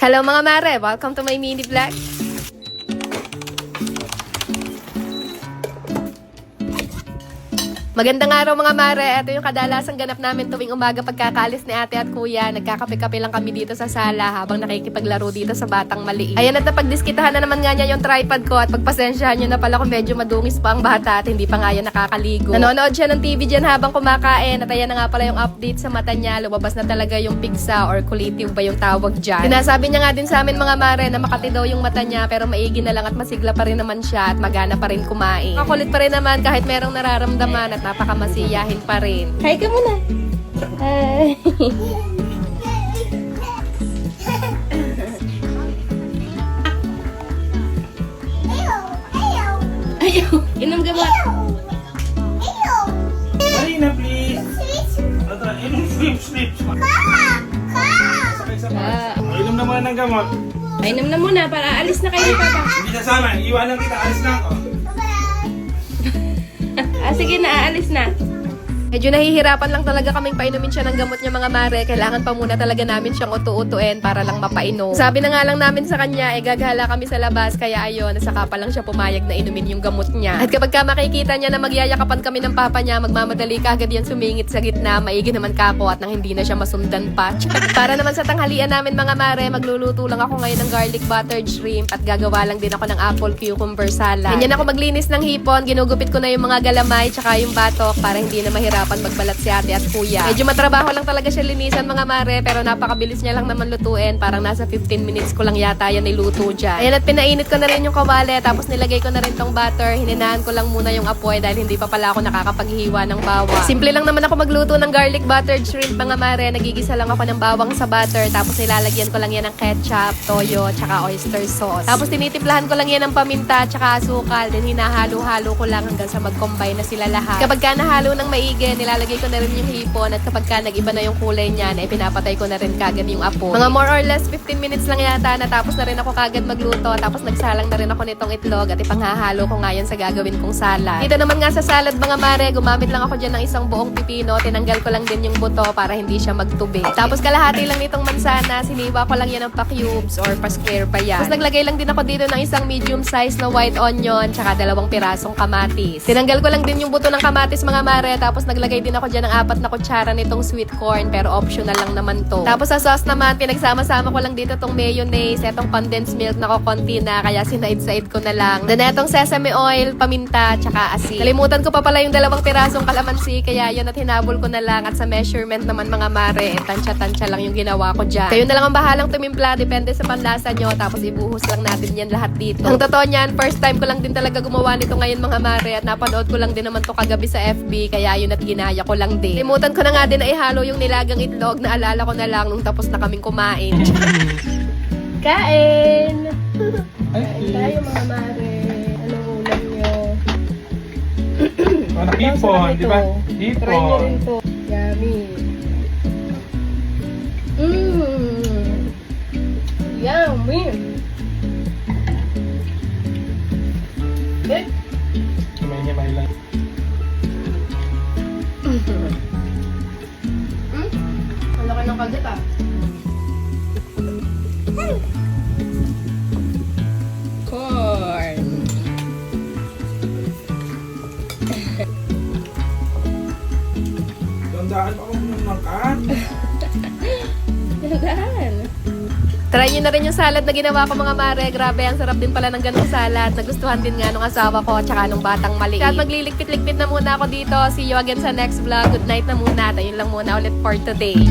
Hello mga mare! Welcome to my mini vlog. Magandang araw mga mare. Ito yung kadalasang ganap namin tuwing umaga pagkakaalis ni ate at kuya. Nagkakape-kape lang kami dito sa sala habang nakikipaglaro dito sa batang maliit. Ayan at napagdiskitahan na naman nga niya yung tripod ko at pagpasensyahan nyo na pala kung medyo madungis pa ang bata at hindi pa nga yan nakakaligo. Nanonood siya ng TV dyan habang kumakain at ayan na nga pala yung update sa mata niya. Lumabas na talaga yung pigsa or kulitive ba yung tawag dyan. Sinasabi niya nga din sa amin mga mare na makati daw yung mata niya pero maigi na lang at masigla pa rin naman siya at magana pa rin kumain. Makulit pa rin naman kahit merong nararamdaman at napakamasiyahin pa rin. Hi ka muna. Hi. Ayaw. Inom gamot. Marina, please. Inom sleep. Sakay-sakay. Inom na muna ng gamot. Inom na muna para aalis na kayo ni Papa. Hindi na sana. Iwanan kita. Alis na ako. Sige na, aalis na. Medyo nahihirapan lang talaga kaming painumin siya ng gamot niya mga mare. Kailangan pa muna talaga namin siyang utu-utuin para lang mapainom. Sabi na nga lang namin sa kanya, gagala kami sa labas. Kaya ayun, saka pa lang siya pumayag na inumin yung gamot niya. At kapag ka makikita niya na magyayakapan kami ng papa niya, magmamadali kagad yan sumingit sa gitna. Maigi naman kako at nang hindi na siya masundan pa. Para naman sa tanghalian namin mga mare, magluluto lang ako ngayon ng garlic buttered shrimp at gagawa lang din ako ng apple cucumber salad. Ganyan ako maglinis ng hipon, ginugupit ko na yung mga galamay tsaka yung batok para hindi na mahirapan magbalat si ate at kuya. Medyo matrabaho lang talaga siya linisan mga mare pero napakabilis niya lang naman lutuin. Parang nasa 15 minutes ko lang yata yan niluto dyan. Ayan at pinainit ko na rin yung kawali tapos nilagay ko na rin tong butter. Hininahan ko lang muna yung apoy dahil hindi pa pala ako nakakapaghiwa ng bawang. Simple lang naman ako magluto ng garlic buttered shrimp mga mare. Nagigisa lang ako ng bawang sa butter tapos nilalagyan ko lang yan ng ketchup, toyo, tsaka oyster sauce. Tapos tinitimplahan ko lang yan ng paminta tsaka asukal. Then hinahalo-halo ko lang hanggang sa mag-combine na sila lahat. Kapag ka nahalo ng maigi, nilalagay ko na rin yung hipon at kapag ka nag-iba na yung kulay niya, pinapatay ko na rin kagad yung apoy. Mga more or less 15 minutes lang yata, natapos na rin ako kagad magluto tapos nagsalang na rin ako nitong itlog at ipanghahalo ko nga yan sa gagawin kong salad. Dito naman nga sa salad mga mare, gumamit lang ako dyan ng isang buong pipino, tinanggal ko lang din yung buto para hindi siya magtubi. Tapos kalahati lang nitong mansana, siniwa ko lang yan ng pa-cubes or pa-square pa yan. Tapos naglagay lang din ako dito ng isang medium size na white onion tsaka 2 pirasong kamatis. Tinanggal ko lang din yung buto ng kamatis mga mare tapos naglagay din ako dyan ng 4 na kutsara nitong sweet corn pero optional lang naman to. Tapos sa sauce naman, pinagsama-sama ko lang dito tong mayonnaise, etong condensed milk na konti na kaya sinaid-side ko na lang. Then etong sesame oil, paminta, tsaka asin. Nalimutan ko pa pala yung 2 pirasong kalamansi kaya yun at hinabol ko na lang at sa measurement naman mga mare, tansya-tansya lang yung ginawa ko dyan. Kayo na lang ang bahalang tumimpla, depende sa panlasa nyo tapos ibuhos lang natin yan lahat dito. Ang totoo niyan, first time ko lang din talaga gumawa nito ngayon mga mare at napanood ko lang din naman to kagabi sa FB kaya yun at ginaya ko lang din. Limutan ko na nga din na ihalo yung nilagang itlog na alala ko na lang nung tapos na kaming kumain. Kain! Kain tayo mga mare. Anong ulam nyo? Hipon, di ba? Try nyo rin Hipon. to. Yummy. Yummy. Eh? Himay-himay lang. Ang laki ng kagat ah. Corn. Dandaan pa kung makan. Gandaan. Try nyo na rin yung salad na ginawa ko mga mare. Grabe, ang sarap din pala ng ganong salad. Nagustuhan din nga nung asawa ko tsaka nung batang maliit. At magliligpit-ligpit na muna ako dito. See you again sa next vlog. Good night na muna. At ayun lang muna ulit for today.